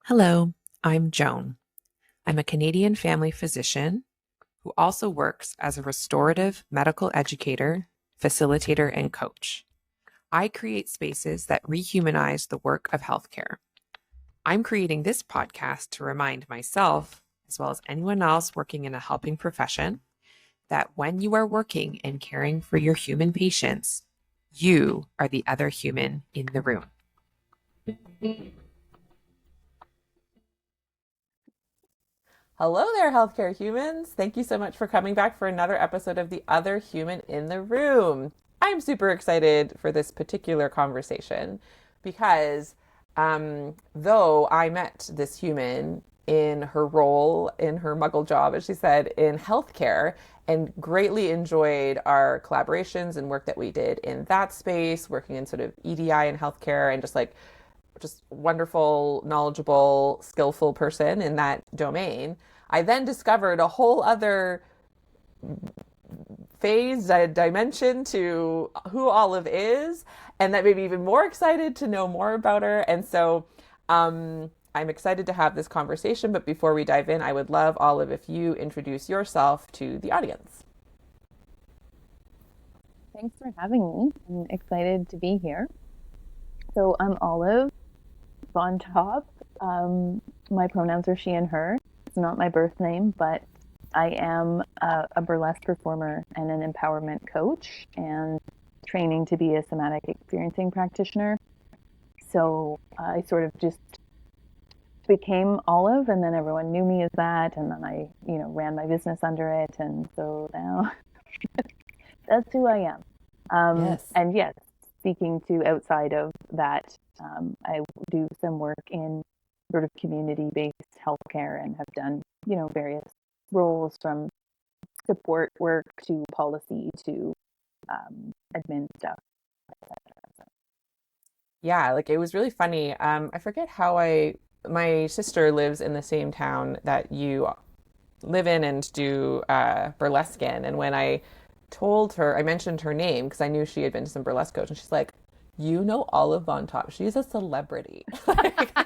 Hello, I'm Joan. I'm a Canadian family physician who also works as a restorative medical educator, facilitator, and coach. I create spaces that rehumanize the work of healthcare. I'm creating this podcast to remind myself, as well as anyone else working in a helping profession, that when you are working and caring for your human patients, you are the other human in the room. Hello there, healthcare humans. Thank you so much for coming back for another episode of The Other Human in the Room. I'm super excited for this particular conversation because though I met this human in her role, in her muggle job, as she said, in healthcare, and greatly enjoyed our collaborations and work that we did in that space, working in sort of EDI and healthcare, and just wonderful, knowledgeable, skillful person in that domain. I then discovered a whole other phase, a dimension to who Olive is, and that made me even more excited to know more about her. And so I'm excited to have this conversation. But before we dive in, I would love, Olive, if you introduce yourself to the audience. Thanks for having me. I'm excited to be here. So I'm Olive Von Topp. My pronouns are she and her. It's not my birth name, but I am a burlesque performer and an empowerment coach and training to be a somatic experiencing practitioner. So I sort of just became Olive, and then everyone knew me as that, and then I, ran my business under it, and so now that's who I am. Yes. And yes, speaking to outside of that, I do some work in sort of community-based healthcare and have done, various roles from support work to policy to admin stuff, etc. Yeah, like it was really funny. I forget how my sister lives in the same town that you live in and do burlesque in. And when I told her, I mentioned her name because I knew she had been to some burlesque coach, and she's like, "You know Olive Von Topp? She's a celebrity."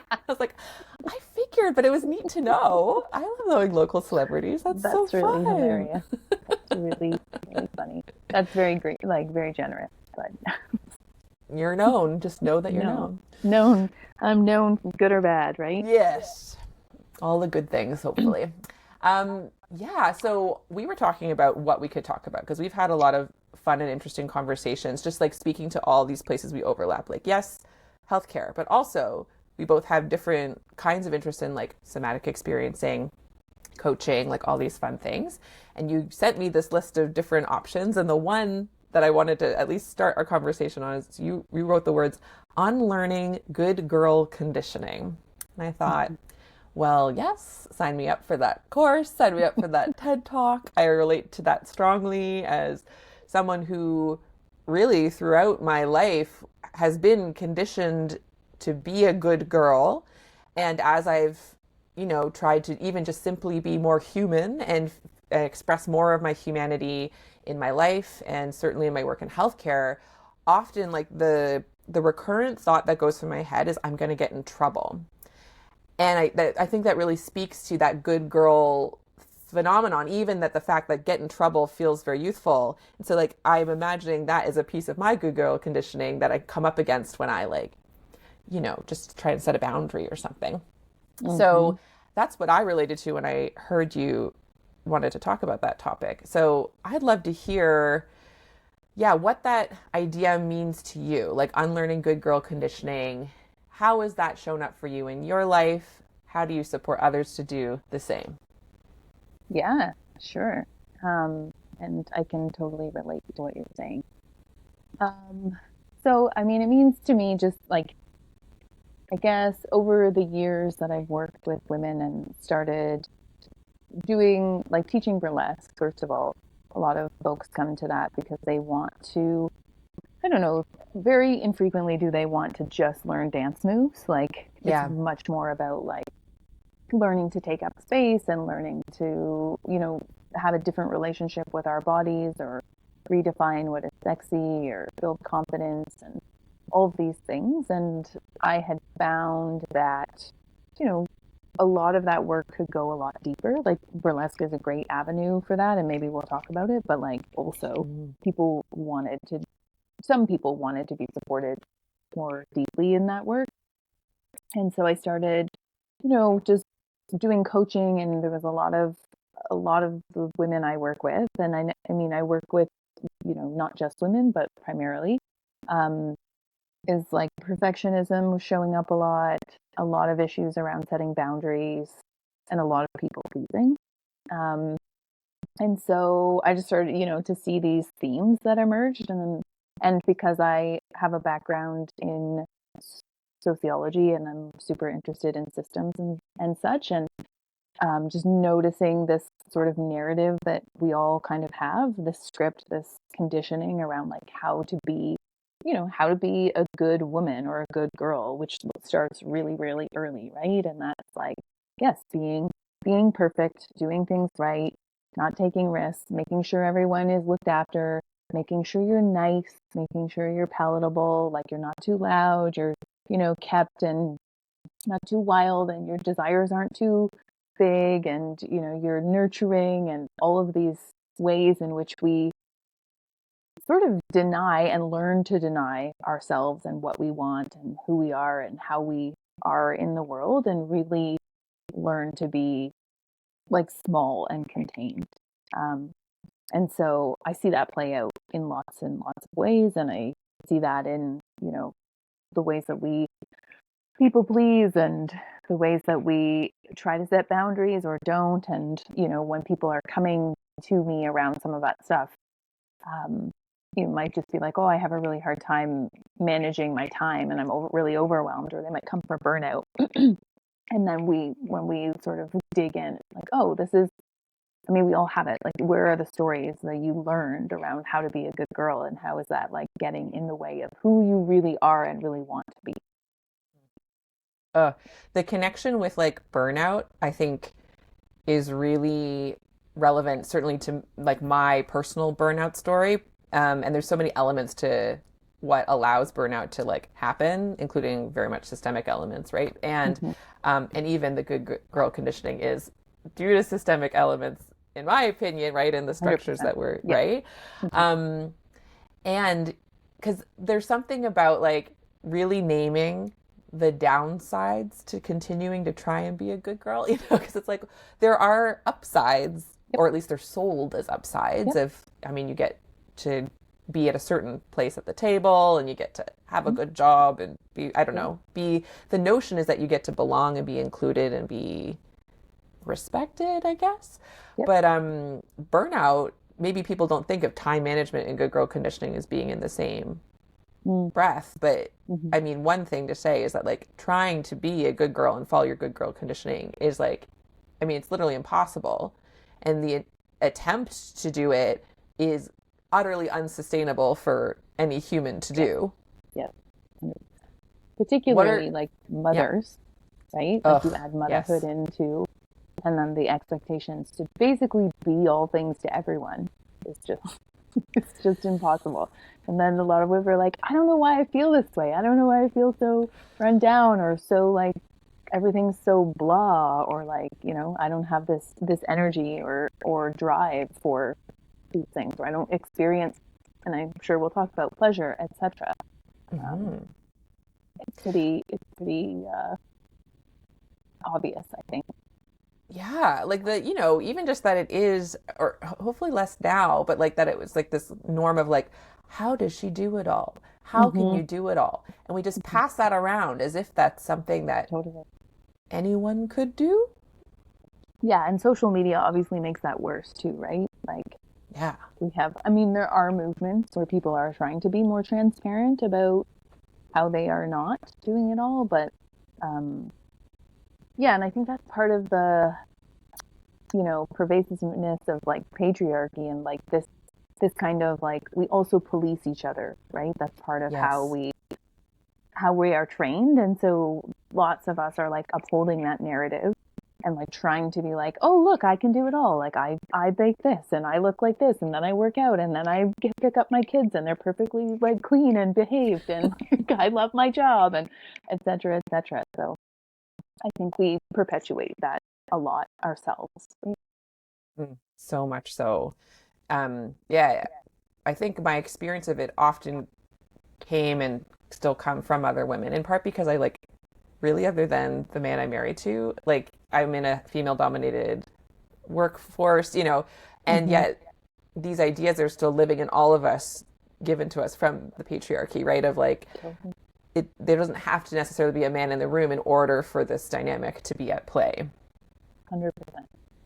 I was like, I figured, but it was neat to know. I love knowing local celebrities. That's so really fun. Hilarious. That's really, really funny. That's very great, like very generous, but You're known. Just know that you're no, known. I'm known good or bad, right? Yes. All the good things, hopefully. Yeah, so we were talking about what we could talk about because we've had a lot of fun and interesting conversations, just like speaking to all these places we overlap. Like, yes, healthcare, but also we both have different kinds of interest in like somatic experiencing, coaching, like all these fun things. And you sent me this list of different options. And the one that I wanted to at least start our conversation on is you wrote the words unlearning good girl conditioning. And I thought, well, yes, sign me up for that course, sign me up for that TED Talk. I relate to that strongly as someone who really throughout my life has been conditioned to be a good girl. And as I've, tried to even just simply be more human and express more of my humanity in my life and certainly in my work in healthcare, often like the recurrent thought that goes through my head is I'm going to get in trouble. And I think that really speaks to that good girl phenomenon, even that the fact that get in trouble feels very youthful. And so like I'm imagining that is a piece of my good girl conditioning that I come up against when I like, just try and set a boundary or something. Mm-hmm. So that's what I related to when I heard you wanted to talk about that topic. So I'd love to hear, yeah, what that idea means to you, like unlearning good girl conditioning. How has that shown up for you in your life? How do you support others to do the same? Yeah, sure. And I can totally relate to what you're saying. So, I mean, it means to me just like, I guess over the years that I've worked with women and started doing like teaching burlesque, first of all, a lot of folks come to that because they want to, I don't know, very infrequently do they want to just learn dance moves. Like it's much more about like learning to take up space and learning to, have a different relationship with our bodies or redefine what is sexy or build confidence and all of these things. And I had found that a lot of that work could go a lot deeper. Like burlesque is a great avenue for that, and maybe we'll talk about it. But like also, Mm. people wanted to, some people wanted to be supported more deeply in that work. And so I started, just doing coaching, and there was a lot of the women I work with, and I mean, I work with, not just women, but primarily, um, is like perfectionism was showing up a lot of issues around setting boundaries, and a lot of people pleasing. Um, and so I just started, to see these themes that emerged, and because I have a background in sociology and I'm super interested in systems and such, and just noticing this sort of narrative that we all kind of have, this script, this conditioning around like how to be a good woman or a good girl, which starts really, really early, right? And that's like, yes, being perfect, doing things right, not taking risks, making sure everyone is looked after, making sure you're nice, making sure you're palatable, like you're not too loud, you're, kept and not too wild, and your desires aren't too big, and you're nurturing, and all of these ways in which we sort of deny and learn to deny ourselves and what we want and who we are and how we are in the world, and really learn to be like small and contained. Um, and so I see that play out in lots and lots of ways, and I see that in the ways that we people please, and the ways that we try to set boundaries or don't. And when people are coming to me around some of that stuff, um, you might just be like, oh, I have a really hard time managing my time, and I'm really overwhelmed, or they might come from burnout. And then when we sort of dig in, it's like, oh, this is, I mean, we all have it. Like, where are the stories that you learned around how to be a good girl, and how is that like getting in the way of who you really are and really want to be? Uh, the connection with like burnout, I think, is really relevant, certainly to like my personal burnout story. And there's so many elements to what allows burnout to like happen, including very much systemic elements, right? Mm-hmm. And even the good girl conditioning is due to systemic elements, in my opinion, right? In the structures 100%. that were Yeah. right. Mm-hmm. Um, and because there's something about like really naming the downsides to continuing to try and be a good girl, because it's like there are upsides, Yep. or at least they're sold as upsides Yep. of, I mean, you get to be at a certain place at the table, and you get to have a Mm-hmm. good job and be, I don't Yeah. know, be, the notion is that you get to belong and be included and be respected, I guess. Yep. But burnout, maybe people don't think of time management and good girl conditioning as being in the same breath. But Mm-hmm. I mean, one thing to say is that like trying to be a good girl and follow your good girl conditioning is like, I mean, it's literally impossible. And the attempt to do it is utterly unsustainable for any human to Yeah. do. Yeah. What are, Particularly like yeah, mothers, right? Like you ugh, add motherhood yes. into, and then the expectations to basically be all things to everyone is just it's just impossible. And then a lot of women are like, I don't know why I feel this way. I don't know why I feel so run down, or so like everything's so blah, or like, I don't have this energy or drive for these things, or I don't experience, and I'm sure we'll talk about pleasure, etc. Um, Mm-hmm. it's pretty obvious, I think. Yeah, like the, even just that it is, or hopefully less now, but like that it was like this norm of like, how does she do it all? How can Mm-hmm. you do it all? And we just pass that around as if that's something that Totally. anyone could do. Yeah, and social media obviously makes that worse too, right? Like Yeah. I mean, there are movements where people are trying to be more transparent about how they are not doing it all, but um, yeah, and I think that's part of the, pervasiveness of like patriarchy, and like this kind of like, we also police each other, right? That's part of Yes. how we are trained. And so lots of us are like upholding that narrative, and like trying to be like, oh, look, I can do it all. Like I bake this, and I look like this, and then I work out, and then I pick up my kids, and they're perfectly like clean and behaved, and like, I love my job, and et cetera, et cetera. So I think we perpetuate that a lot ourselves. So much so. Yeah, I think my experience of it often came and still come from other women, in part because I like really, other than the man I'm married to, like I'm in a female dominated workforce, and Mm-hmm. yet these ideas are still living in all of us, given to us from the patriarchy, right? Of like, Totally. there doesn't have to necessarily be a man in the room in order for this dynamic to be at play. 100%.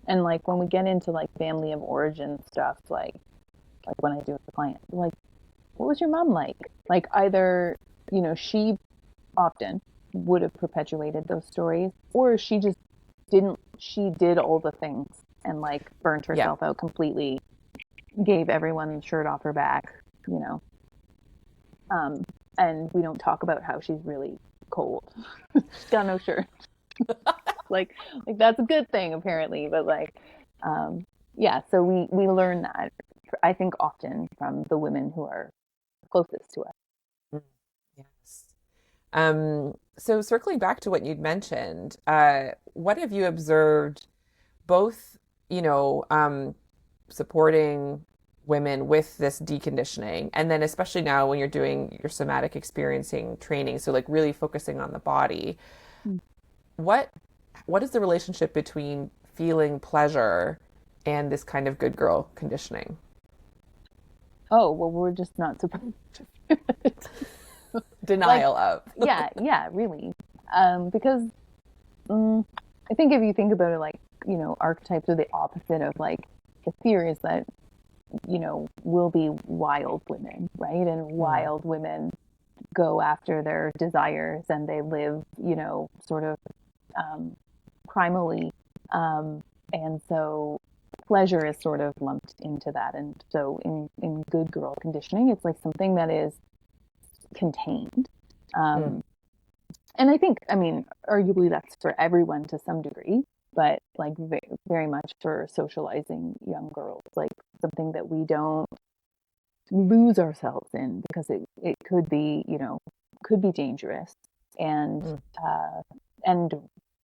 And like when we get into like family of origin stuff, like when I do with the client, like, what was your mom like? Like either, she often would have perpetuated those stories, or she just didn't. She did all the things and like burnt Yeah. herself out completely, gave everyone the shirt off her back, you know. Um, and we don't talk about how she's really cold. She's got no shirt. Like that's a good thing apparently, but like, um, yeah. So we learn that I think often from the women who are closest to us. Mm, yes. So circling back to what you'd mentioned, what have you observed both, supporting women with this deconditioning, and then especially now when you're doing your somatic experiencing training, so like really focusing on the body, what what is the relationship between feeling pleasure and this kind of good girl conditioning? Oh, well, we're just not supposed to feel it. Like, Denial of. yeah, yeah, really. Because mm, I think if you think about it, like, archetypes are the opposite of like the fear is that, will be wild women, right? And Mm, wild women go after their desires and they live, sort of um, primally. Um, and so pleasure is sort of lumped into that. And so in good girl conditioning, it's like something that is contained. mm, Um, and I think, I mean, arguably that's for everyone to some degree, but like very much for socializing young girls, like something that we don't lose ourselves in because it could be, could be dangerous. And, mm, uh, and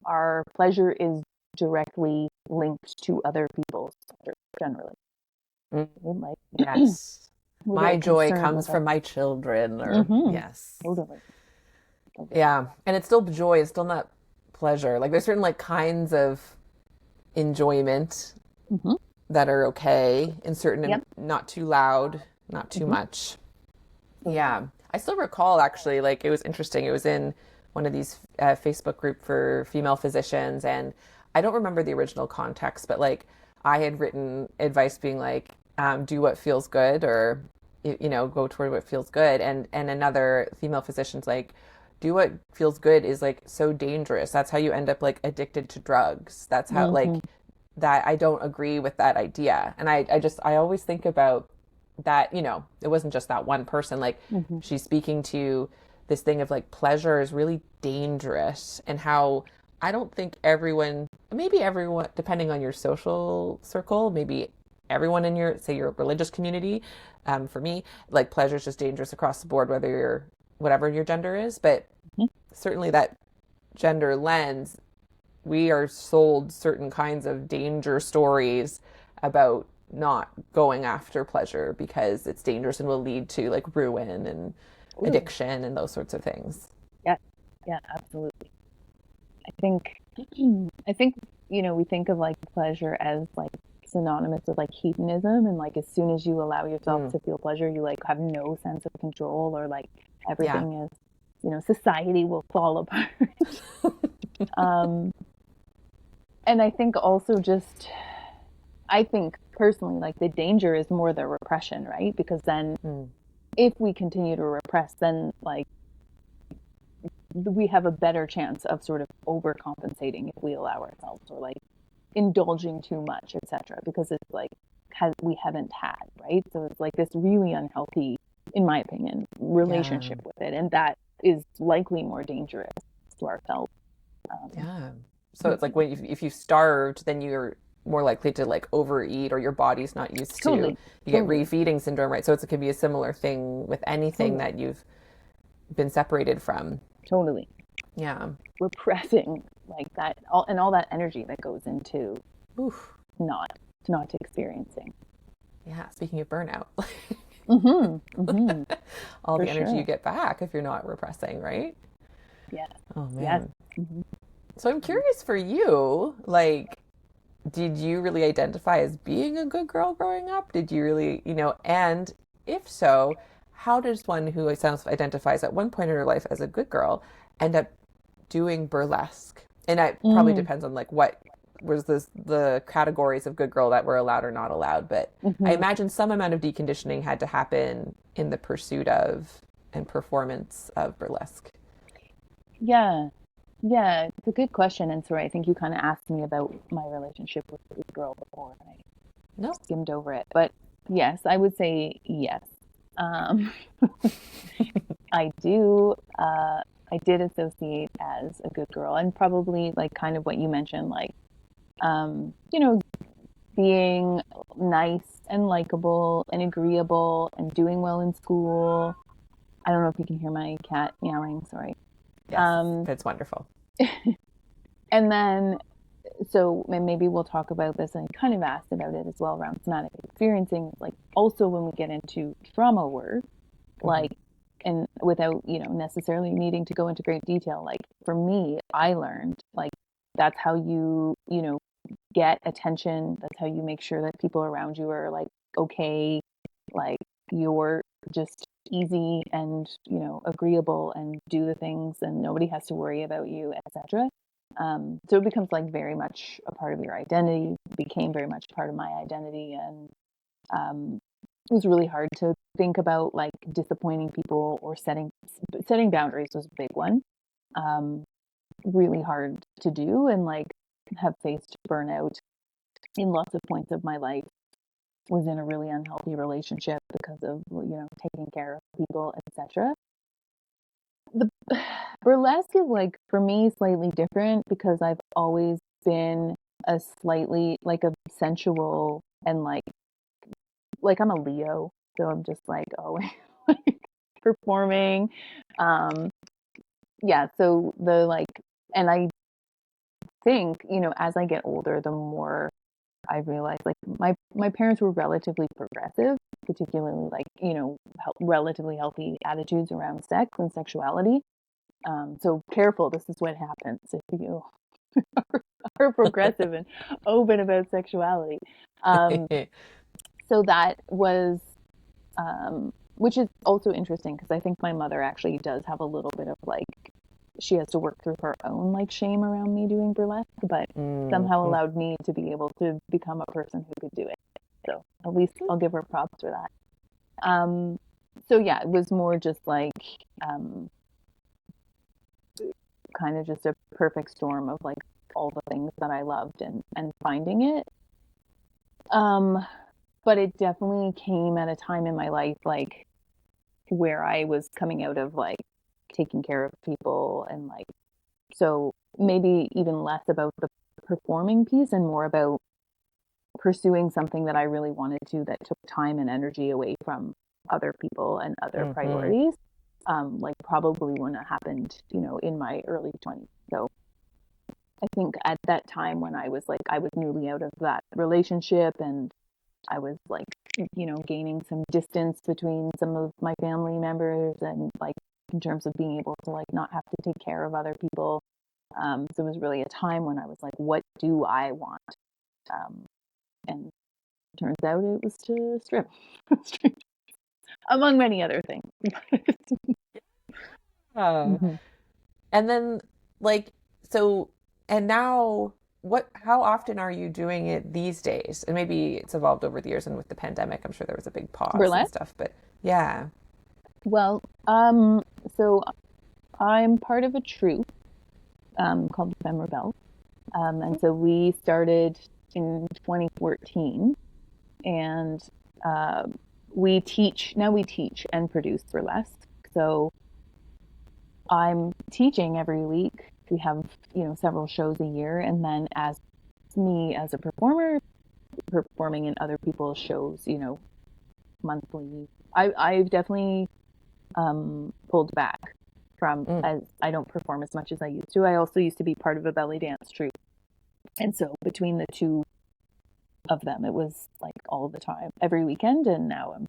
our pleasure is directly linked to other people's pleasure generally. mm. Like, Yes. we're My very joy concerned comes with our from my children, or mm-hmm, yes. totally, totally. Yeah. And it's still joy, it's still not pleasure. Like there's certain like kinds of enjoyment Mm-hmm. that are okay in certain and Yep. not too loud, not too Mm-hmm. much. Totally. Yeah. I still recall actually, like it was interesting. It was in one of these Facebook group for female physicians, and I don't remember the original context, but like I had written advice being like, do what feels good, or go toward what feels good, and another female physician's like, do what feels good is like so dangerous. That's how you end up like addicted to drugs. That's how Mm-hmm. like that. I don't agree with that idea, and I always think about that, it wasn't just that one person. Like Mm-hmm. she's speaking to this thing of like pleasure is really dangerous, and how I don't think everyone, maybe everyone, depending on your social circle, maybe everyone in your, say, your religious community, for me, like pleasure is just dangerous across the board, whether you're, whatever your gender is. But certainly that gender lens, we are sold certain kinds of danger stories about not going after pleasure because it's dangerous and will lead to like ruin and Totally. addiction and those sorts of things. Yeah. Yeah, absolutely. I think I think we think of like pleasure as like synonymous with like hedonism, and like as soon as you allow yourself Mm, to feel pleasure, you like have no sense of control, or like yeah. everything is, society will fall apart. um and I think also just I think personally like the danger is more the repression, right? Because then Mm, if we continue to repress, then like we have a better chance of sort of overcompensating if we allow ourselves, or like indulging too much, etc. Because it's like we haven't had, right? So it's like this really unhealthy, in my opinion, yeah. relationship with it, and that is likely more dangerous to ourselves. Um, Yeah. So it's like when if you starved, then you're more likely to like overeat, or your body's not used to. totally, You get totally, refeeding syndrome, right? So it can be a similar thing with anything totally, that you've been separated from. totally. Yeah. Repressing. like that, all that energy that goes into Oof. not not experiencing. Yeah. Speaking of burnout, Mm-hmm. Mm-hmm. all For the energy you sure. get back if you're not repressing, right? Yes. Oh Yes. man. Mm-hmm. So I'm curious for you, like, did you really identify as being a good girl growing up? Did you really, and if so, how does one who self identifies at one point in her life as a good girl end up doing burlesque? And it probably Mm-hmm. depends on like what was the categories of good girl that were allowed or not allowed. But I Mm-hmm. imagine some amount of deconditioning had to happen in the pursuit of and performance of burlesque. Yeah. Yeah. It's a good question. And so I think you kind of asked me about my relationship with the girl before, and I No. skimmed over it. But yes, I would say yes. Um, I do. I did associate as a good girl, and probably like kind of what you mentioned, like you know, being nice and likable and agreeable and doing well in school. I don't know if you can hear my cat meowing. Sorry. Yes, Um, it's wonderful. and then so maybe we'll talk about this, and I kind of asked about it as well around somatic experiencing, like also when we get into trauma work, Hmm. like, and without, necessarily needing to go into great detail, like for me, I learned like that's how you get attention. That's how you make sure that people around you are like okay, like you're just easy and agreeable and do the things and nobody has to worry about you, etc. So it becomes like very much a part of your identity, became very much part of my identity. And um, it was really hard to think about like disappointing people or setting boundaries was a big one. um, really hard to do, and like have faced burnout in lots of points of my life. Was in a really unhealthy relationship because of taking care of people, etc. The burlesque is like for me slightly different because I've always been a slightly like a sensual and like I'm a Leo, so I'm just like always like performing. Um yeah, so the like, and I think, as I get older, the more I realized like my parents were relatively progressive, particularly like, relatively healthy attitudes around sex and sexuality. So careful, this is what happens if you are progressive and open about sexuality. Um, so that was, which is also interesting because I think my mother actually does have a little bit of like, she has to work through her own like shame around me doing burlesque, but somehow Hmm. allowed me to be able to become a person who could do it. So at least I'll give her props for that. Um, so yeah, it was more just like um, kind of just a perfect storm of like all the things that I loved and finding it. Um, but it definitely came at a time in my life like where I was coming out of like taking care of people and like, so maybe even less about the performing piece and more about pursuing something that I really wanted to that took time and energy away from other people and other Hmm. priorities. Like probably wouldn't have happened, in my early 20s. So I think at that time when I was like, I was newly out of that relationship and I was like, gaining some distance between some of my family members and like in terms of being able to like not have to take care of other people. So it was really a time when I was like, what do I want? Um, and turns out it was to strip, among many other things. Uh, Mm-hmm. and then, like, so, and now, how often are you doing it these days? And maybe it's evolved over the years, and with the pandemic, I'm sure there was a big pause and Burlesque. stuff, but yeah. Well, so I'm part of a troupe called the Femme Rebelle. And so we started in 2014, and uh, we teach and produce burlesque. So I'm teaching every week. We have, several shows a year. And then as me as a performer, performing in other people's shows, monthly. I've definitely pulled back from, Mm. as I don't perform as much as I used to. I also used to be part of a belly dance troupe. And so between the two of them, it was like all the time, every weekend. And now I'm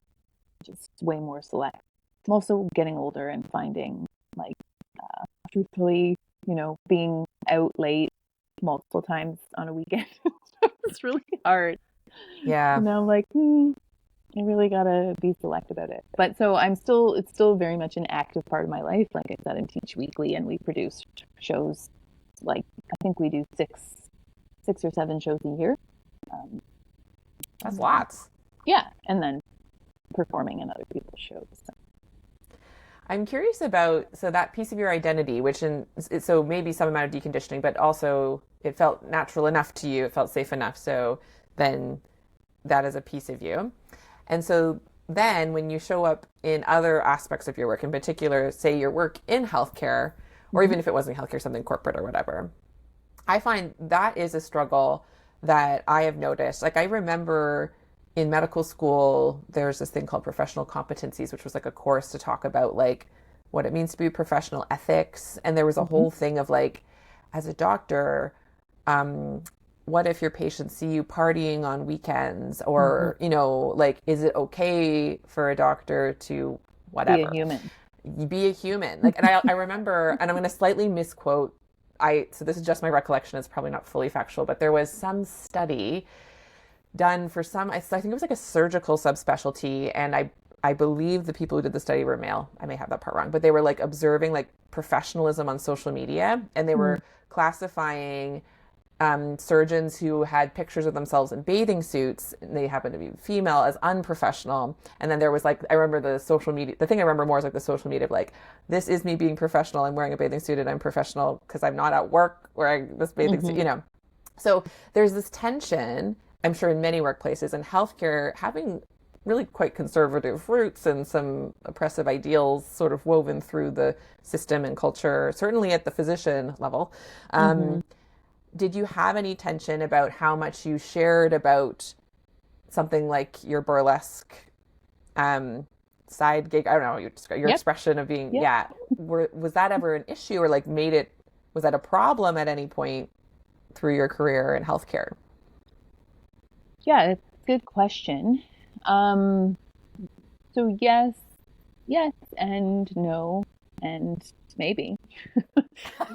just way more select. I'm also getting older and finding, like, truthfully, being out late multiple times on a weekend, it's really hard. Yeah. And now I'm like, I really gotta be select about it. But so it's still very much an active part of my life. Like I said, I teach weekly and we produce shows. Like I think we do six or seven shows a year. Um, That's and then, lots. yeah, and then performing in other people's shows. So. I'm curious about so that piece of your identity, which so maybe some amount of deconditioning, but also it felt natural enough to you, it felt safe enough. So then that is a piece of you. And so then when you show up in other aspects of your work, in particular, say your work in healthcare, or Mm-hmm. even if it wasn't healthcare, something corporate or whatever, I find that is a struggle that I have noticed. Like I remember in medical school, there's this thing called professional competencies, which was like a course to talk about like what it means to be professional ethics. And there was a Mm-hmm. whole thing of like, as a doctor, um, what if your patients see you partying on weekends Mm-hmm. or, like, is it okay for a doctor to Be a whatever? human. Be a human. Like, and I remember, and I'm going to slightly misquote. So this is just my recollection. It's probably not fully factual, but there was some study done for I think it was like a surgical subspecialty. And I believe the people who did the study were male. I may have that part wrong, but they were like observing like professionalism on social media and they Mm. were classifying surgeons who had pictures of themselves in bathing suits, and they happened to be female, as unprofessional. And then there was like, I remember the social media, the thing I remember more is like the social media of like, this is me being professional. I'm wearing a bathing suit and I'm professional because I'm not at work wearing this bathing Mm-hmm. suit. So there's this tension, I'm sure, in many workplaces and healthcare having really quite conservative roots and some oppressive ideals sort of woven through the system and culture, certainly at the physician level. Mm-hmm. Did you have any tension about how much you shared about something like your burlesque um, side gig? I don't know, your Yep. expression of being, Yep. yeah. Was that ever an issue or like was that a problem at any point through your career in healthcare? Yeah, it's a good question. Um, so yes, and no, and maybe.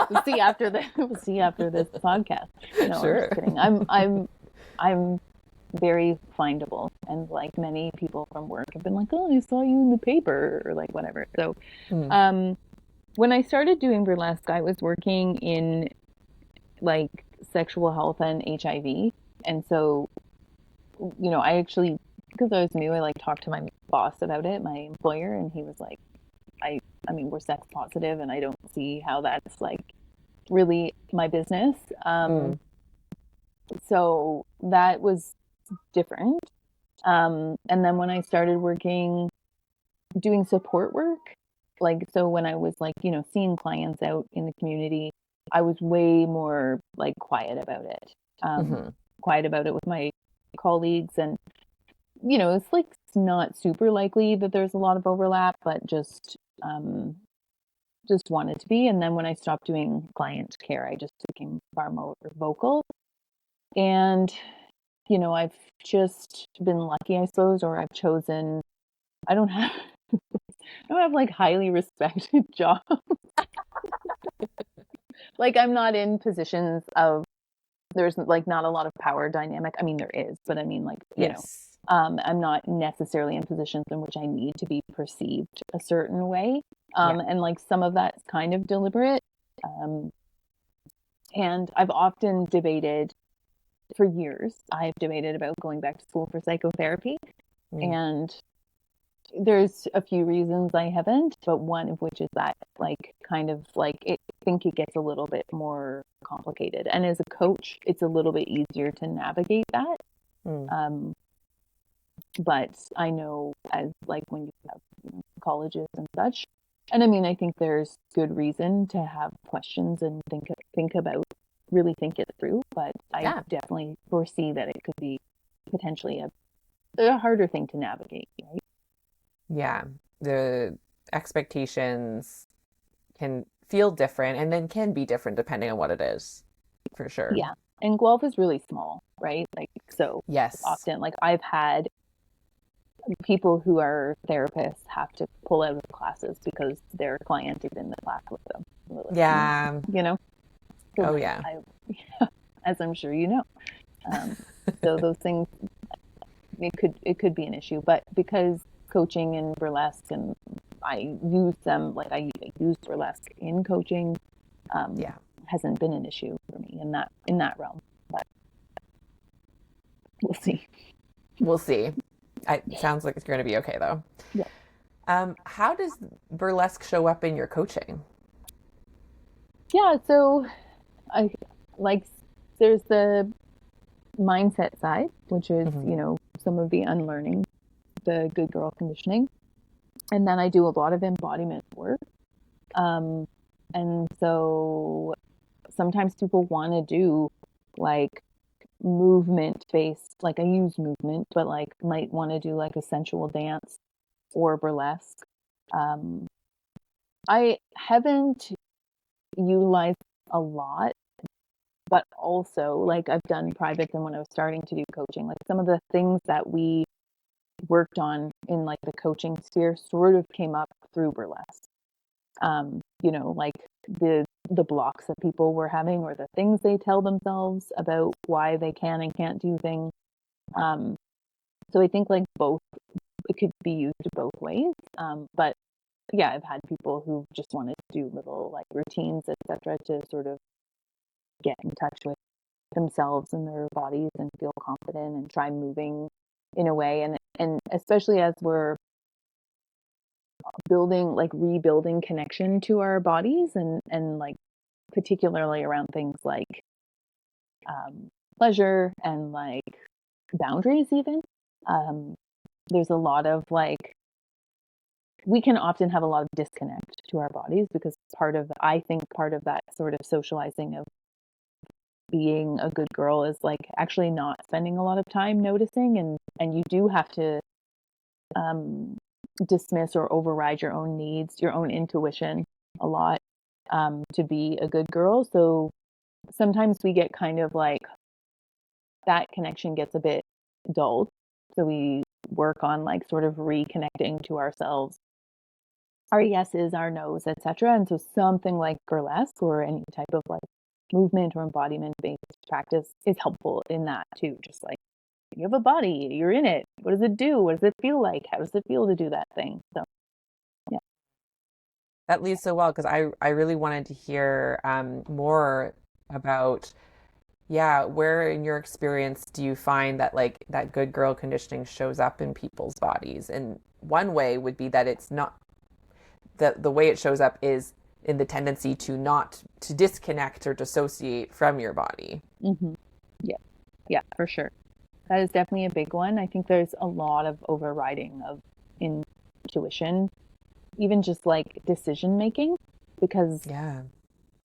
We'll see after we'll see after this podcast. No, I'm just Sure. kidding. I'm very findable, and like many people from work have been like, "Oh, I saw you in the paper," or like whatever. So, Mm, um, when I started doing burlesque, I was working in like sexual health and HIV, and so I actually, because I was new, I like talked to my boss about it, my employer, and he was like, I I mean, we're sex positive, and I don't see how that's like really my business. mm, So that was different. And then when I started doing support work, like, so when I was like, seeing clients out in the community, I was way more like hmm quiet about it with my colleagues. And, it's like it's not super likely that there's a lot of overlap, but just wanted to be. And then when I stopped doing client care, I just became far more vocal. And, I've just been lucky, I suppose, or I've chosen, I don't have, I don't have like highly respected jobs. Like I'm not in positions of, there's like not a lot of power dynamic. I mean, there is, but I mean, like, Yes. I'm not necessarily in positions in which I need to be perceived a certain way. Yeah. And like some of that's kind of deliberate. Um, and I've often debated for years, I've debated about going back to school for psychotherapy. Mm, And there's a few reasons I haven't, but one of which is that, like, kind of like I think it gets a little bit more complicated. And as a coach, it's a little bit easier to navigate that. mm. Um, but I know, as like when you have colleges and such, and I mean, I think there's good reason to have questions and really think it through. But I Yeah. definitely foresee that it could be potentially a harder thing to navigate, right? Yeah. The expectations can feel different and then can be different depending on what it is, for sure. Yeah. And Guelph is really small, right? Like, so Yes. often, like, I've had people who are therapists have to pull out of classes because their client is in the class with them. Like, Yeah. you know, so Oh, like yeah. as I'm sure you know. Um, so those things, it could be an issue, but because coaching and burlesque, and I use them, like I use burlesque in coaching, um, Yeah. hasn't been an issue for me in that realm. But we'll see. We'll see. It sounds like it's going to be okay, though. Yeah. How does burlesque show up in your coaching? Yeah. So I like there's the mindset side, which is, Hmm. some of the unlearning, the good girl conditioning. And then I do a lot of embodiment work. Um, and so sometimes people want to do like movement based, like I use movement, but like might want to do like a sensual dance or burlesque. Um, I haven't utilized a lot, but also like I've done privates and when I was starting to do coaching, like some of the things that we worked on in like the coaching sphere sort of came up through burlesque. Like the blocks that people were having or the things they tell themselves about why they can and can't do things. Um, so I think like both, it could be used both ways. But yeah, I've had people who just wanted to do little like routines, etc., to sort of get in touch with themselves and their bodies and feel confident and try moving in a way. And especially as we're building, like rebuilding connection to our bodies, and like particularly around things like um, pleasure and like boundaries even. um, there's a lot of like, we can often have a lot of disconnect to our bodies because I think part of that sort of socializing of being a good girl is like actually not spending a lot of time noticing, and you do have to um, dismiss or override your own needs, your own intuition a lot, to be a good girl. So sometimes we get kind of like that connection gets a bit dulled. So we work on like sort of reconnecting to ourselves, our yeses, our nos, etc. And so something like burlesque or any type of like movement or embodiment based practice is helpful in that too. Just like you have a body, you're in it. What does it do? What does it feel like? How does it feel to do that thing? So yeah. That leads so well because I really wanted to hear more about, yeah, where in your experience do you find that like that good girl conditioning shows up in people's bodies? And one way would be that it's not the way it shows up is in the tendency to not to disconnect or dissociate from your body. Mm-hmm. Yeah. Yeah, for sure. That is definitely a big one. I think there's a lot of overriding of intuition, even just like decision making, because Yeah.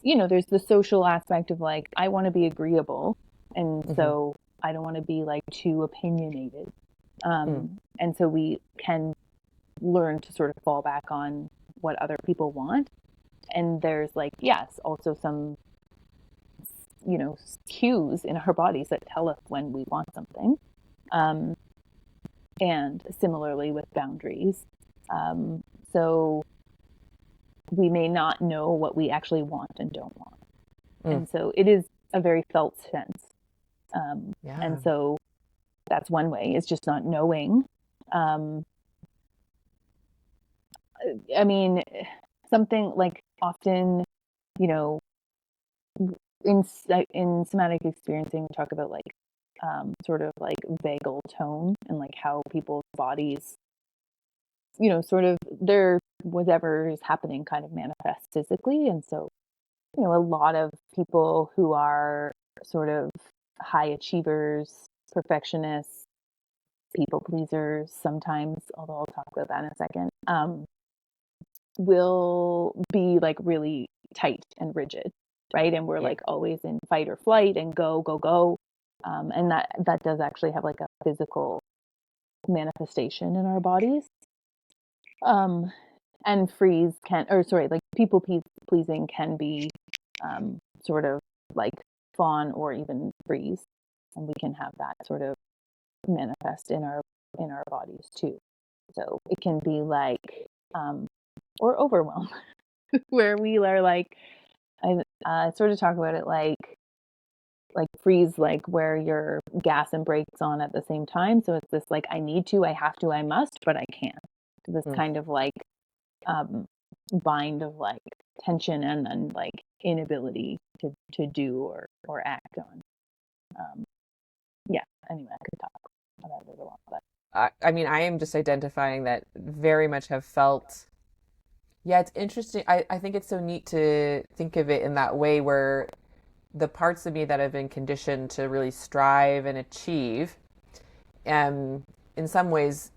there's the social aspect of like, I want to be agreeable. And Hmm. so I don't want to be like too opinionated. Mm. And so we can learn to sort of fall back on what other people want. And there's like, yes, also some, cues in our bodies that tell us when we want something. Um, and similarly with boundaries. Um, so we may not know what we actually want and don't want. Mm. And so it is a very felt sense. And Yeah. so that's one way, is just not knowing. Um, I mean, something like often, you know, in in somatic experiencing, we talk about like sort of like vagal tone and like how people's bodies, sort of their whatever is happening kind of manifests physically. And so, a lot of people who are sort of high achievers, perfectionists, people pleasers sometimes, although I'll talk about that in a second, will be like really tight and rigid, right? And we're Yeah. like always in fight or flight and go, go, go. And that does actually have like a physical manifestation in our bodies. Um, and freeze can, or sorry, like people pleasing can be sort of like fawn or even freeze, and we can have that sort of manifest in our bodies too. So it can be like or overwhelm, where we are like I sort of talk about it like freeze, like where your gas and brakes on at the same time. So it's this like I need to, I have to, I must, but I can't. So this kind of like um, bind of like tension and then like inability to do or act on. Um, yeah. Anyway, I could talk about it a lot, but I mean, I am just identifying that very much have felt. Yeah, it's interesting. I think it's so neat to think of it in that way where the parts of me that have been conditioned to really strive and achieve, in some ways,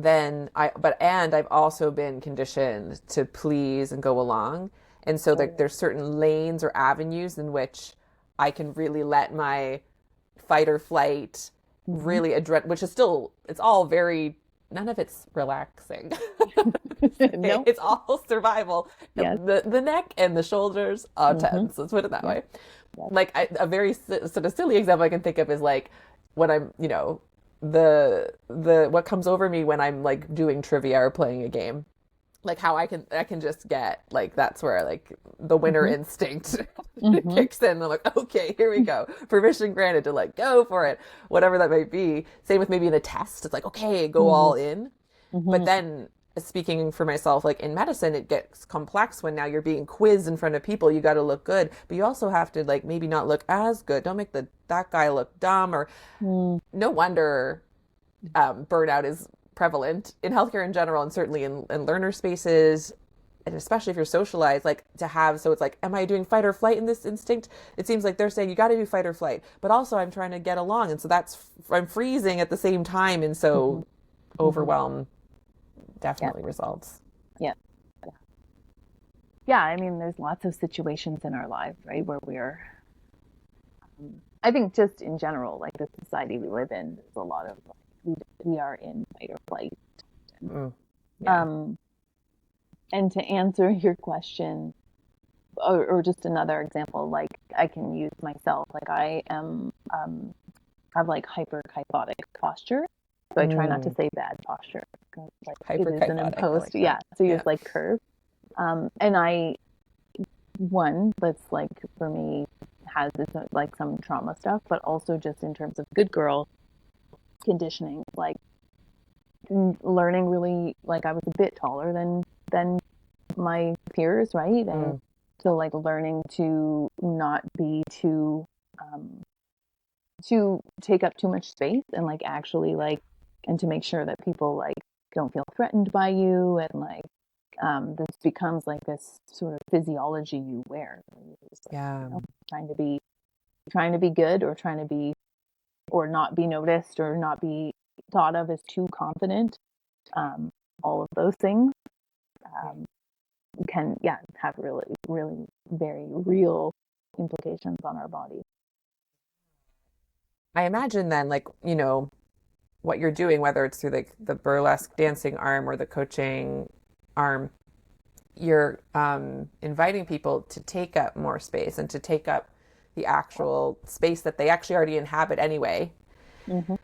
and I've also been conditioned to please and go along. And so like there's certain lanes or avenues in which I can really let my fight or flight really address, which is still, it's all very, none of it's relaxing. no, It's all survival. yes, The neck and the shoulders are tense. Let's put it that yes, way. yes. Like a very sort of silly example I can think of is like when I'm, the what comes over me when I'm like doing trivia or playing a game. Like how I can just get like that's where like the winner Mm-hmm. instinct Mm-hmm. kicks in. I'm like, okay, here we go. Permission granted to like go for it, whatever that might be. Same with maybe in a test. It's like, okay, go all in. But Mm-hmm. then speaking for myself, like in medicine, it gets complex when now you're being quizzed in front of people. You got to look good, but you also have to like maybe not look as good. Don't make that guy look dumb. Or no wonder burnout is prevalent in healthcare in general, and certainly in learner spaces, and especially if you're socialized, like to have. So it's like, am I doing fight or flight in this instinct? It seems like they're saying you got to do fight or flight, but also I'm trying to get along, and so I'm freezing at the same time, and Mm-hmm. so Mm-hmm. overwhelm Yeah. definitely results. Yeah. Yeah. I mean, there's lots of situations in our lives, right, where we're, I think just in general, like the society we live in, there's a lot of like, we are in fight or flight. Mm, yeah. Um, and to answer your question, or just another example, like I can use myself, like I am, have like hyperkyphotic posture. So I try not to Mm, say bad posture because like it is an hyperkyphotic. I imposed, like that. yeah. So you Yeah. just like curve. And one that's like for me has this like some trauma stuff, but also just in terms of good girl conditioning, like learning really like I was a bit taller than my peers, right? And Mm, so like learning to not be too um to take up too much space and like actually like and to make sure that people like don't feel threatened by you and like this becomes like this sort of physiology you wear. You're just like, yeah. trying to be trying to be good or trying to be or not be noticed or not be thought of as too confident. Um, all of those things um, can have really very real implications on our body. I imagine then, like, what you're doing, whether it's through like the burlesque dancing arm or the coaching arm, you're inviting people to take up more space and to take up the actual space that they actually already inhabit anyway. Mm-hmm.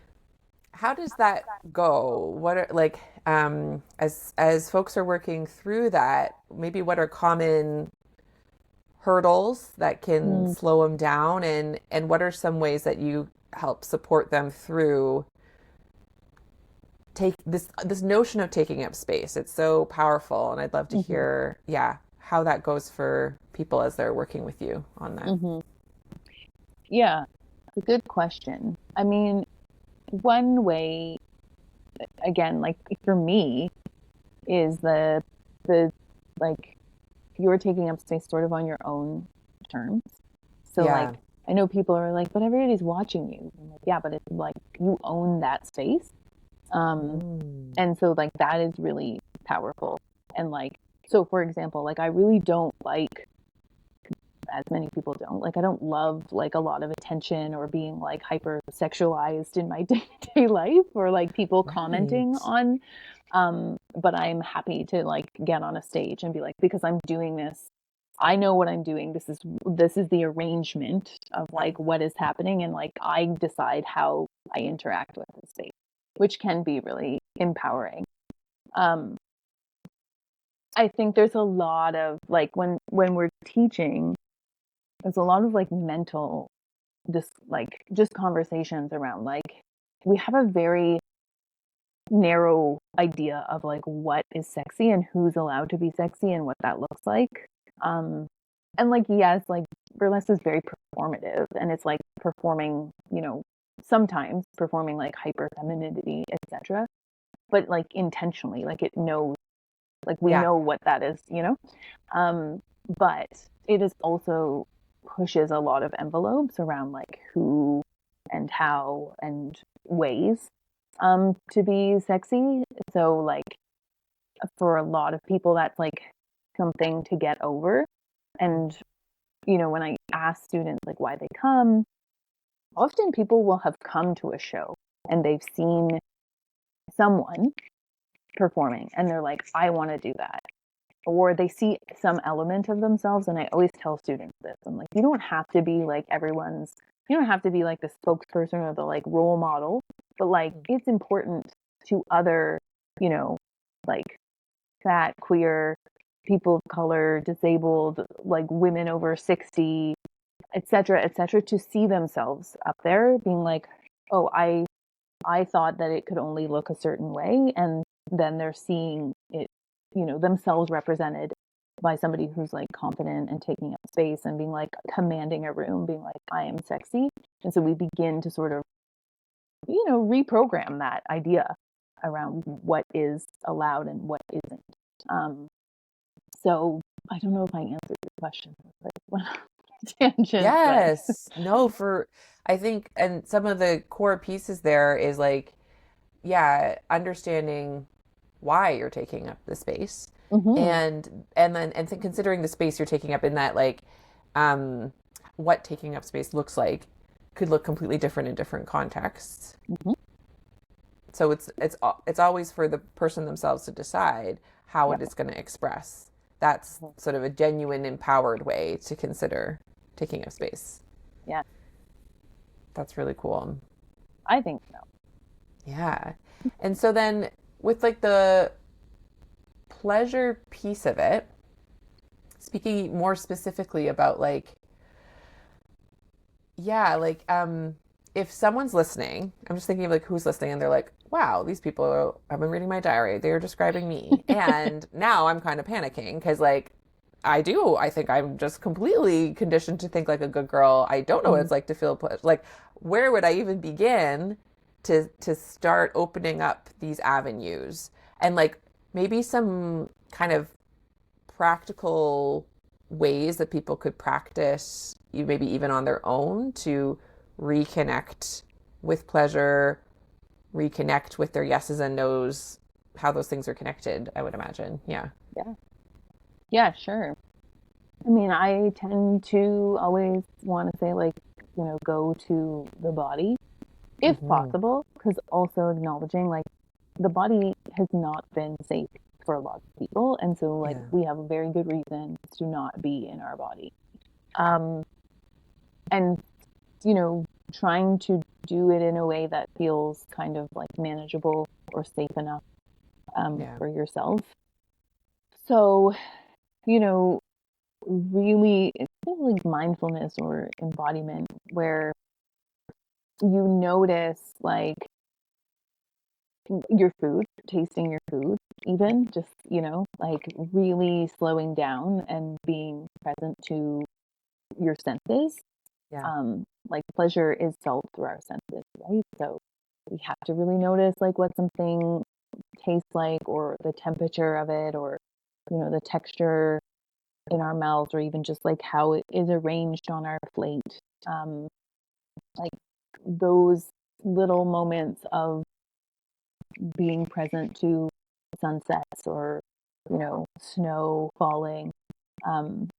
How does that go? What are like as folks are working through that, maybe what are common hurdles that can Mm-hmm. slow them down, and what are some ways that you help support them through take this notion of taking up space? It's so powerful, and I'd love to Mm-hmm. hear, yeah, how that goes for people as they're working with you on that. Mm-hmm. Yeah, it's a good question. I mean, one way, again, like for me, is the like you're taking up space sort of on your own terms. So like Yeah. I know people are like, but everybody's watching you. I'm like, yeah, but it's like you own that space. Um, Mm. and so like that is really powerful. And like so for example, like I really don't like as many people don't like I don't love like a lot of attention or being like hyper sexualized in my day-to-day life or like people commenting Right. on But I'm happy to like get on a stage and be like, because I'm doing this, I know what I'm doing. This is the arrangement of like what is happening, and like I decide how I interact with the space, which can be really empowering. Um, I think there's a lot of like when we're teaching, there's a lot of like mental just conversations around like we have a very narrow idea of like what is sexy and who's allowed to be sexy and what that looks like. Um, and like, yes, like burlesque is very performative and it's like performing, sometimes performing like hyper femininity, etc. But like intentionally, like it knows, like we Yeah. know what that is, Um, but it is also pushes a lot of envelopes around like who and how and ways to be sexy. So like for a lot of people that's like something to get over. And when I ask students like why they come, often people will have come to a show and they've seen someone performing and they're like, I want to do that. Or they see some element of themselves. And I always tell students this. I'm like, you don't have to be like you don't have to be like the spokesperson or the like role model, but like it's important to other, you know, like fat, queer, people of color, disabled, like women over 60, et cetera, to see themselves up there being like, oh, I thought that it could only look a certain way. And then they're seeing it, themselves represented by somebody who's like confident and taking up space and being like commanding a room, being like, I am sexy. And so we begin to sort of, reprogram that idea around what is allowed and what isn't. Um, so I don't know if I answered your question, but tangent, but Yes. No, I think, and some of the core pieces there is like, yeah, understanding why you're taking up the space, mm-hmm. and then considering the space you're taking up in that like, um, what taking up space looks like could look completely different in different contexts. Mm-hmm. So it's always for the person themselves to decide how Yeah. it is going to express. That's sort of a genuine, empowered way to consider taking up space. Yeah, That's really cool. I think so. Yeah. And so then with like the pleasure piece of it, speaking more specifically about like, yeah, like if someone's listening, I'm just thinking of like who's listening and they're like, wow, these people have been reading my diary. They're describing me. And now I'm kind of panicking because like I think I'm just completely conditioned to think like a good girl. I don't know what Mm-hmm. it's like to feel pleasure. Like where would I even begin to start opening up these avenues and like maybe some kind of practical ways that people could practice, maybe even on their own, to reconnect with pleasure, reconnect with their yeses and nos, how those things are connected, I would imagine. Yeah. Yeah. Yeah, sure. I mean, I tend to always want to say, like, go to the body if Mm-hmm. possible, because also acknowledging, like, the body has not been safe for a lot of people. And so, like, Yeah. we have a very good reason to not be in our body. Um, and, trying to do it in a way that feels kind of like manageable or safe enough Yeah. for yourself. So, you know, really it's kind of like mindfulness or embodiment where you notice like your food, tasting your food, even just, like really slowing down and being present to your senses. Yeah. Like pleasure is felt through our senses, right? So we have to really notice like what something tastes like or the temperature of it or, the texture in our mouths or even just like how it is arranged on our plate. Um, like those little moments of being present to sunsets or, snow falling. Um,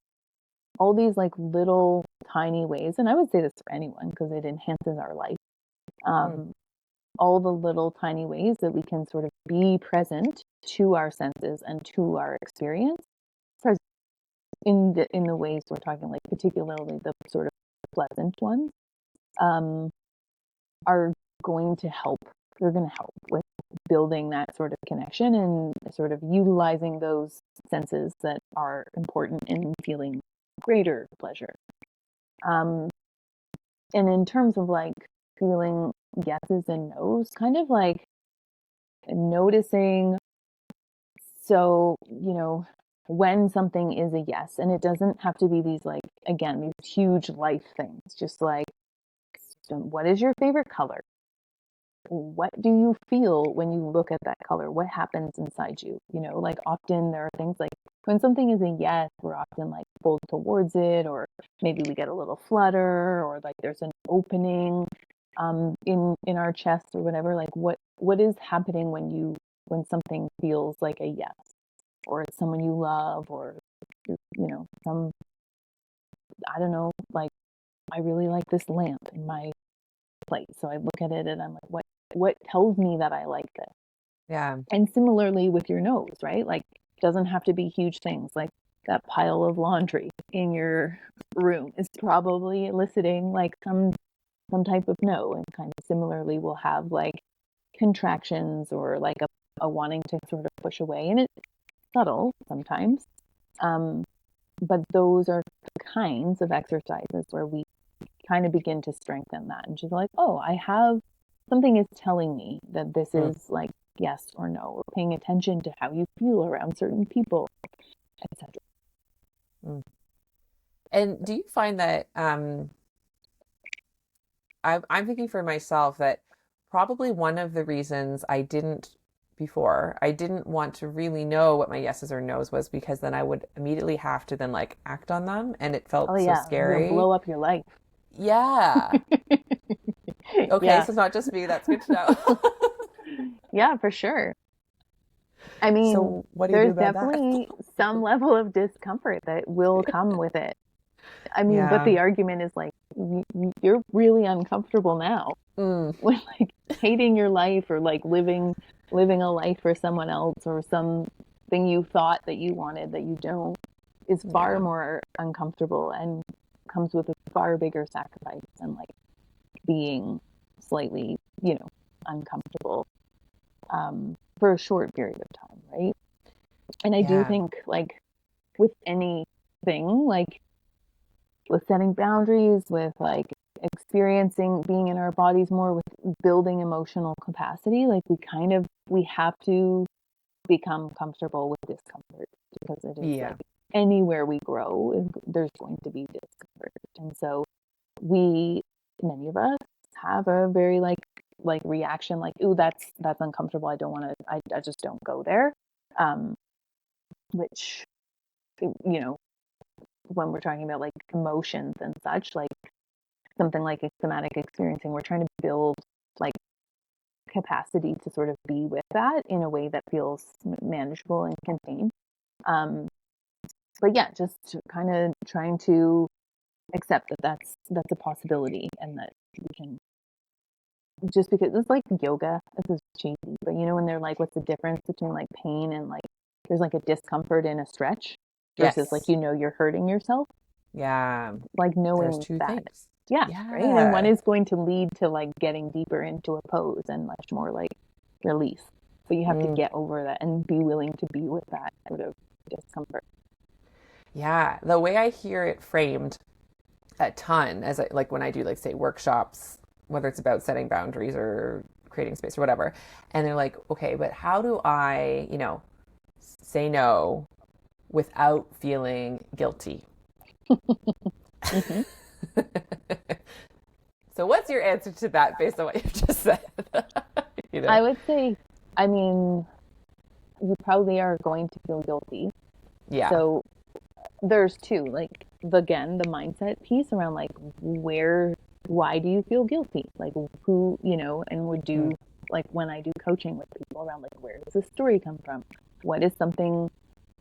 all these like little tiny ways, and I would say this for anyone because it enhances our life. Mm. Um, all the little tiny ways that we can sort of be present to our senses and to our experience in the ways we're talking, like particularly the sort of pleasant ones, um, are going to help. They're going to help with building that sort of connection and sort of utilizing those senses that are important in feeling greater pleasure. Um, and in terms of like feeling yeses and nos, kind of like noticing, so, when something is a yes, and it doesn't have to be these, like, again, these huge life things, just like, what is your favorite color? What do you feel when you look at that color? What happens inside you? Like often there are things like when something is a yes, we're often like pulled towards it, or maybe we get a little flutter, or like there's an opening in our chest or whatever. Like what is happening when something feels like a yes, or it's someone you love, or some, I don't know, like I really like this lamp in my place. So I look at it and I'm like, what tells me that I like this? Yeah. And similarly with your nose, right? Like it doesn't have to be huge things. Like that pile of laundry in your room is probably eliciting like some type of no. And kind of similarly we'll have like contractions or like a wanting to sort of push away. And it's subtle sometimes. But those are kinds of exercises where we kind of begin to strengthen that and just like, oh, I have something is telling me that this is like yes or no, or paying attention to how you feel around certain people, etc. And do you find that I'm thinking for myself that probably one of the reasons I didn't want to really know what my yeses or nos was, because then I would immediately have to then like act on them, and it Oh felt so yeah, they'll scary. blow up your life. Yeah. Okay, Yeah. so it's not just me. That's good to know. Yeah, for sure. I mean, So what do you do there's about that? definitely some level of discomfort that will come with it. I mean, but Yeah. the argument is like, you're really uncomfortable now Mm, with like hating your life, or like living a life for someone else, or something you thought that you wanted that you don't, is far yeah. more uncomfortable and comes with a far bigger sacrifice than like being slightly, uncomfortable for a short period of time, right? And I do Yeah. think like with anything, like with setting boundaries, with like experiencing being in our bodies more, with building emotional capacity, like we have to become comfortable with discomfort, because it is like Yeah. anywhere we grow, there's going to be discomfort. And so many of us have a very like reaction, like, ooh, that's uncomfortable. I don't want to, I just don't go there. Um, which, when we're talking about like emotions and such, like something like a somatic experiencing, we're trying to build like capacity to sort of be with that in a way that feels manageable and contained. Um, but yeah, just kind of trying to accept that that's a possibility, and that we can, just because it's like yoga, this is cheesy, but when they're like, what's the difference between like pain and like there's like a discomfort in a stretch versus like Yes. you're hurting yourself, Yeah. like There's knowing two that. things. Yeah, right. And one Yeah. is going to lead to like getting deeper into a pose and much more like release. But you have to Mm, get over that and be willing to be with that sort of discomfort. yeah. The way I hear it framed a ton, like when I do like say workshops, whether it's about setting boundaries or creating space or whatever, and they're like, okay, but how do I, say no without feeling guilty? Hmm. So what's your answer to that based on what you've just said? you know? I would say, I mean, you probably are going to feel guilty. Yeah. So there's two, like, again, the mindset piece around like why do you feel guilty? Like, who, and would do, Mm, like, when I do coaching with people around like, where does this story come from? What is something,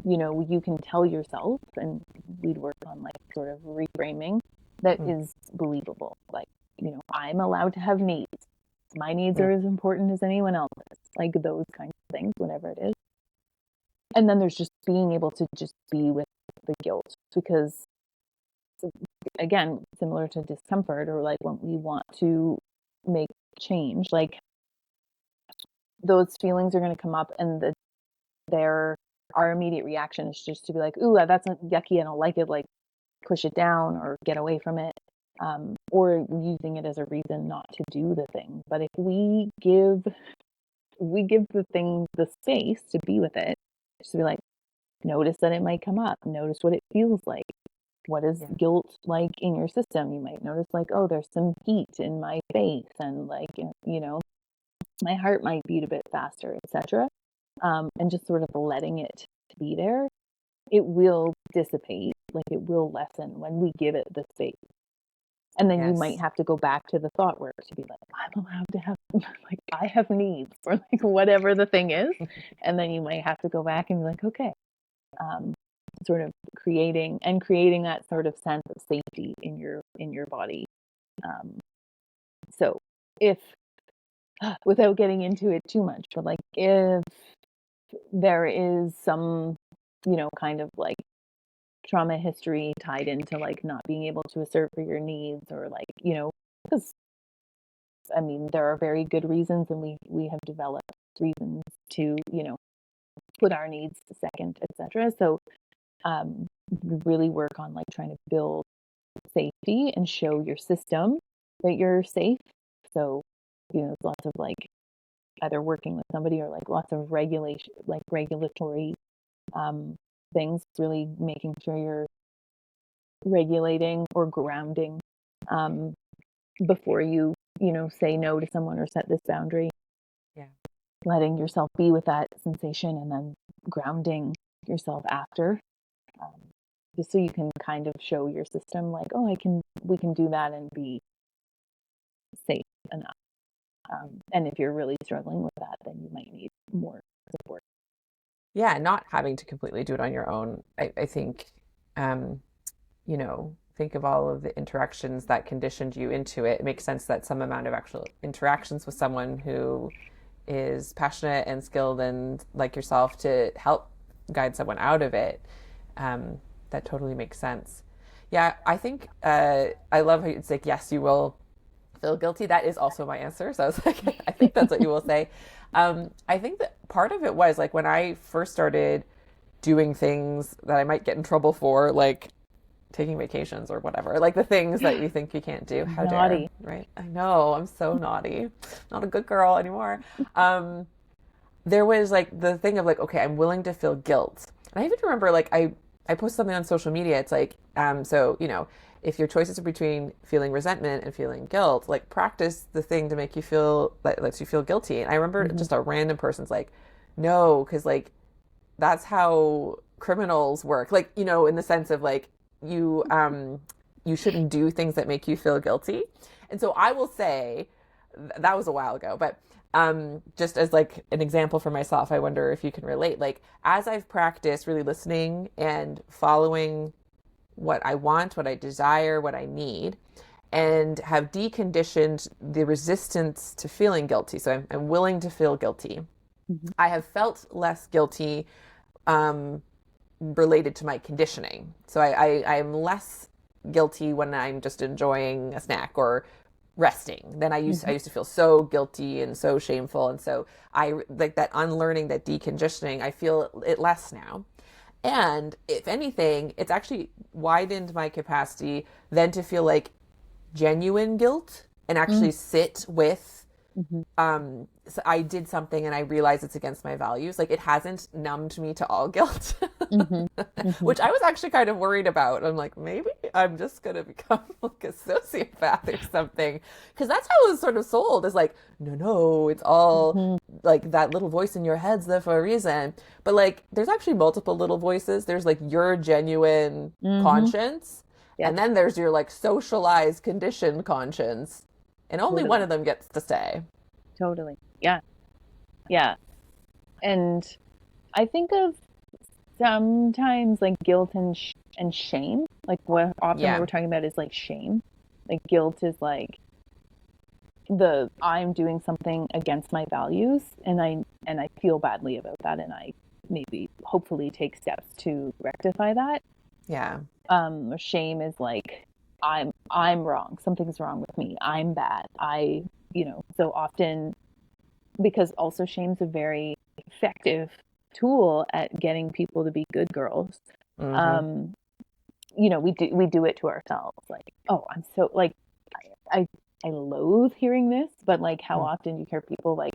you can tell yourself, and we'd work on like sort of reframing that mm, is believable. Like, I'm allowed to have needs. My needs mm, are as important as anyone else's. Like those kinds of things, whatever it is. And then there's just being able to just be with the guilt, because again, similar to discomfort, or like when we want to make change, like those feelings are going to come up, and our immediate reaction is just to be like, ooh, that's yucky, I don't like it, like push it down or get away from it, or using it as a reason not to do the thing. But if we give the thing the space to be with it, just to be like, notice that it might come up, notice what it feels like. What is guilt like in your system? You might notice like, oh, there's some heat in my face, and like, my heart might beat a bit faster, etc. And just sort of letting it be there, it will dissipate, like it will lessen when we give it the space. And then you might Yes. have to go back to the thought work to be like, I'm allowed to have, like, I have needs, or like whatever the thing is. And then you might have to go back and be like, okay, sort of creating that sort of sense of safety in your body. So if, without getting into it too much, but like if there is some, kind of like trauma history tied into like not being able to assert for your needs, or like, because I mean, there are very good reasons, and we have developed reasons to, put our needs second, etc. So really work on like trying to build safety and show your system that you're safe. So, lots of like either working with somebody, or like lots of regulation, like regulatory things, really making sure you're regulating or grounding before you, say no to someone or set this boundary. Yeah. Letting yourself be with that sensation, and then grounding yourself after, just so you can kind of show your system like, oh, we can do that and be safe enough. And if you're really struggling with that, then you might need more support. Yeah, not having to completely do it on your own. I think, think of all of the interactions that conditioned you into it. It makes sense that some amount of actual interactions with someone who is passionate and skilled and like yourself to help guide someone out of it, that totally makes sense. Yeah, I think I love how it's like, yes, you will feel guilty. That is also my answer. So I was like, I think that's what you will say. I think that part of it was like when I first started doing things that I might get in trouble for, like taking vacations or whatever, like the things that you think you can't do. How dare, Naughty. right? I know, I'm so naughty. Not a good girl anymore. There was like the thing of like, okay, I'm willing to feel guilt. And I even remember like I posted something on social media. It's like, so, if your choices are between feeling resentment and feeling guilt, like practice the thing to make you feel, that lets you feel guilty. And I remember just a random person's like, no, because like that's how criminals work. Like, in the sense of like, you shouldn't do things that make you feel guilty. And so I will say that was a while ago, but just as like an example for myself, I wonder if you can relate. Like as I've practiced really listening and following what I want, what I desire, what I need, and have deconditioned the resistance to feeling guilty. So I'm willing to feel guilty. I have felt less guilty related to my conditioning. So I'm less guilty when I'm just enjoying a snack or resting than I used to feel so guilty and so shameful. And so I like that unlearning, that deconditioning, I feel it less now. And if anything, it's actually widened my capacity then to feel like genuine guilt and actually sit with so I did something and I realized it's against my values. Like it hasn't numbed me to all guilt, which I was actually kind of worried about. I'm like, maybe I'm just going to become like a sociopath or something. Because that's how it was sort of sold, is like, no, it's all like that little voice in your head's there for a reason. But like, there's actually multiple little voices. There's like your genuine conscience. Yes. And then there's your like socialized, conditioned conscience. And only one of them gets to stay. Totally. Yeah. Yeah. And I think of sometimes like guilt and shame. Like what often what we're talking about is like shame. Like guilt is like I'm doing something against my values, and I feel badly about that, and I maybe hopefully take steps to rectify that. Yeah. Shame is like, I'm wrong. Something's wrong with me. I'm bad. So often, because also shame's a very effective tool at getting people to be good girls. Mm-hmm. Um, we do it to ourselves. Like, oh, I'm so like, I I loathe hearing this, but like, how often you hear people like,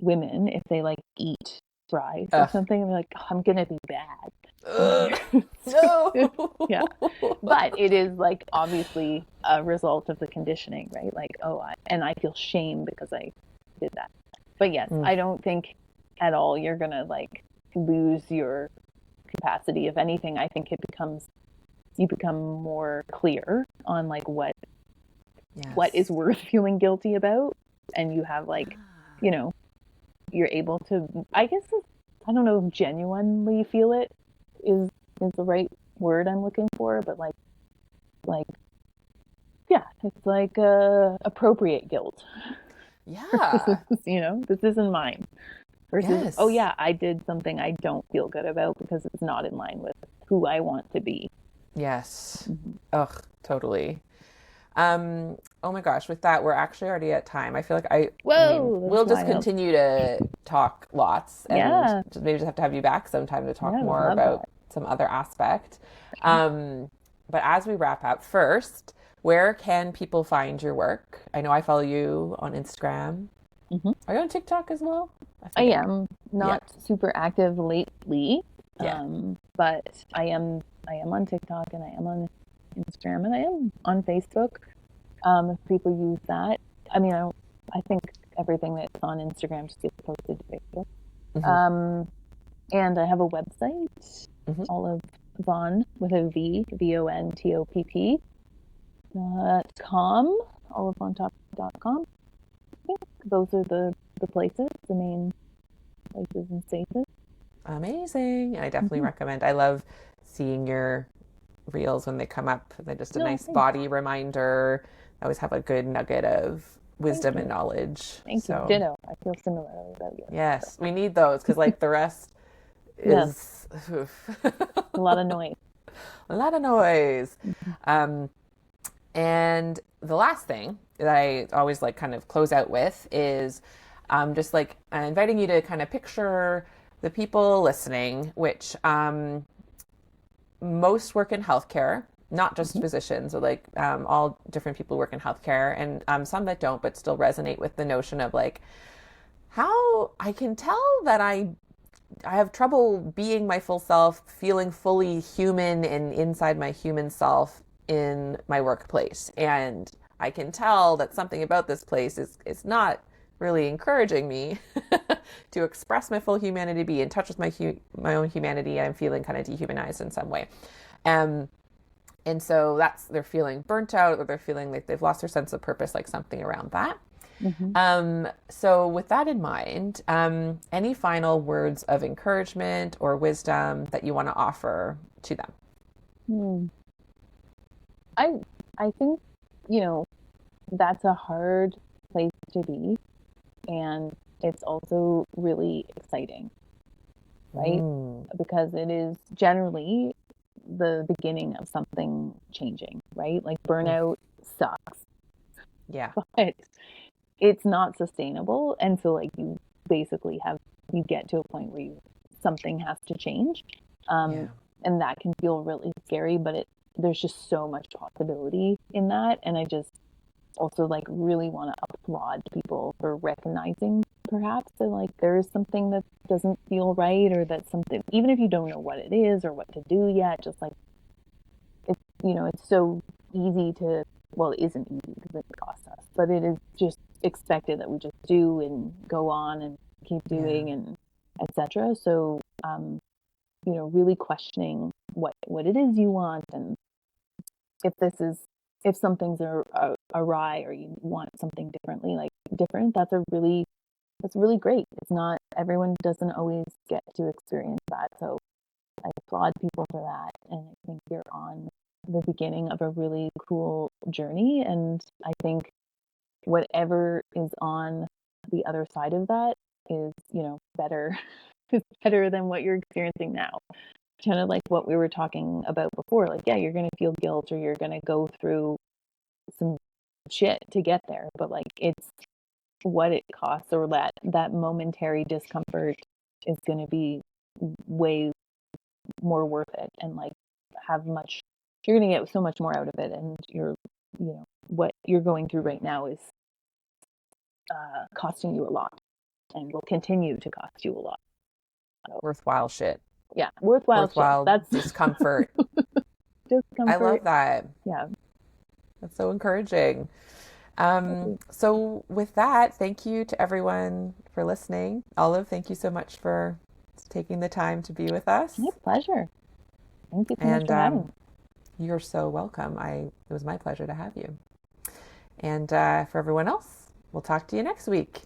women, if they like eat fries or Ugh. something, they're like, oh, I'm gonna be bad. Ugh. No. Yeah. But it is like obviously a result of the conditioning, right? Like, oh, I feel shame because I did that. But yes, Mm. I don't think at all you're gonna like lose your capacity. If anything, I think you become more clear on like what is Yes. worth feeling guilty about, and you have like, you know, you're able to, I guess, I don't know if genuinely feel it is the right word I'm looking for, but like yeah, it's like appropriate guilt Yeah. versus, this isn't mine, versus, oh Yes. yeah, I did something I don't feel good about because it's not in line with who I want to be. Yes. Mm-hmm. Ugh, totally. Oh my gosh, with that, we're actually already at time. I feel like I mean, Whoa, that's we'll just wild. continue to talk lots and Yeah, maybe just have to have you back sometime to yeah, talk I would more love about that. some other aspect. Sure. Um, but as we wrap up, first, where can people find your work? I know I follow you on Instagram. Hmm. Are you on TikTok as well? I I forget. am Yeah. not super active lately, Yeah. but I am on TikTok and I am on Instagram and I am on Facebook. If people use that, I mean, I think everything that's on Instagram just gets posted to Facebook. Hmm. Um, and I have a website, Hmm. Olive Von with a V, VONTOPP.com, olivevontopp.com. I think those are the places, the main places and spaces. Amazing. I definitely Mm-hmm. recommend. I love seeing your reels when they come up. They're just a No, nice thanks. body reminder. I always have a good nugget of Thank wisdom and you. knowledge. Thank you. So, Ditto. I feel similarly about you. yes, we need those because, like, the rest Yes, is a lot of noise. a lot of noise. Mm-hmm. Um, and the last thing that I always like kind of close out with is just like inviting you to kind of picture the people listening, which most work in healthcare, not just Mm-hmm. physicians, or like all different people work in healthcare, and some that don't, but still resonate with the notion of like how I can tell that I have trouble being my full self, feeling fully human and inside my human self in my workplace, and I can tell that something about this place is not really encouraging me to express my full humanity, be in touch with my own humanity. I'm feeling kind of dehumanized in some way. Um, and so that's they're feeling burnt out or they're feeling like they've lost their sense of purpose, like something around that. Mm-hmm. So with that in mind, any final words of encouragement or wisdom that you want to offer to them? Hmm. I I think, you know, that's a hard place to be, and it's also really exciting, right? Mm, Because it is generally the beginning of something changing, right? Like mm, burnout sucks, yeah, but it's not sustainable. And so like you get to a point where something has to change. Um, yeah, and that can feel really scary, but there's just so much possibility in that. And I just also like really want to applaud people for recognizing perhaps that like there is something that doesn't feel right, or that something, even if you don't know what it is or what to do yet, just like it's so easy to, well, it isn't easy because it costs us, but it is just expected that we just do and go on and keep yeah, doing and etc. So really questioning what it is you want, and if this is if something's awry or you want something differently, like different, that's really great. It's not everyone doesn't always get to experience that. So I applaud people for that. And I think you're on the beginning of a really cool journey. And I think whatever is on the other side of that is, better is better than what you're experiencing now. Kind of like what we were talking about before. Like, yeah, you're going to feel guilt or you're going to go through some shit to get there, but like it's what it costs, or that momentary discomfort is going to be way more worth it, and like you're going to get so much more out of it, and what you're going through right now is costing you a lot and will continue to cost you a lot. So, Worthwhile shit. yeah, worthwhile shit. Worthwhile That's discomfort. I love discomfort. that. Yeah. That's so encouraging. So with that, thank you to everyone for listening. Olive, thank you so much for taking the time to be with us. My pleasure. Thank you so much for having me. You're so welcome. It was my pleasure to have you. And for everyone else, we'll talk to you next week.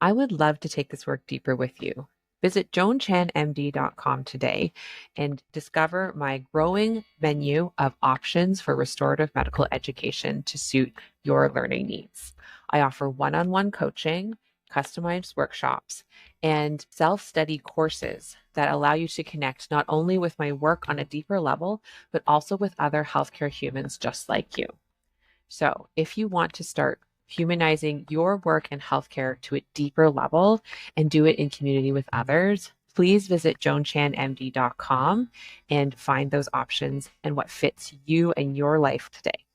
I would love to take this work deeper with you. Visit joanchanmd.com today and discover my growing menu of options for restorative medical education to suit your learning needs. I offer one-on-one coaching, customized workshops, and self-study courses that allow you to connect not only with my work on a deeper level, but also with other healthcare humans just like you. So if you want to start humanizing your work in healthcare to a deeper level and do it in community with others, please visit joanchanmd.com and find those options and what fits you and your life today.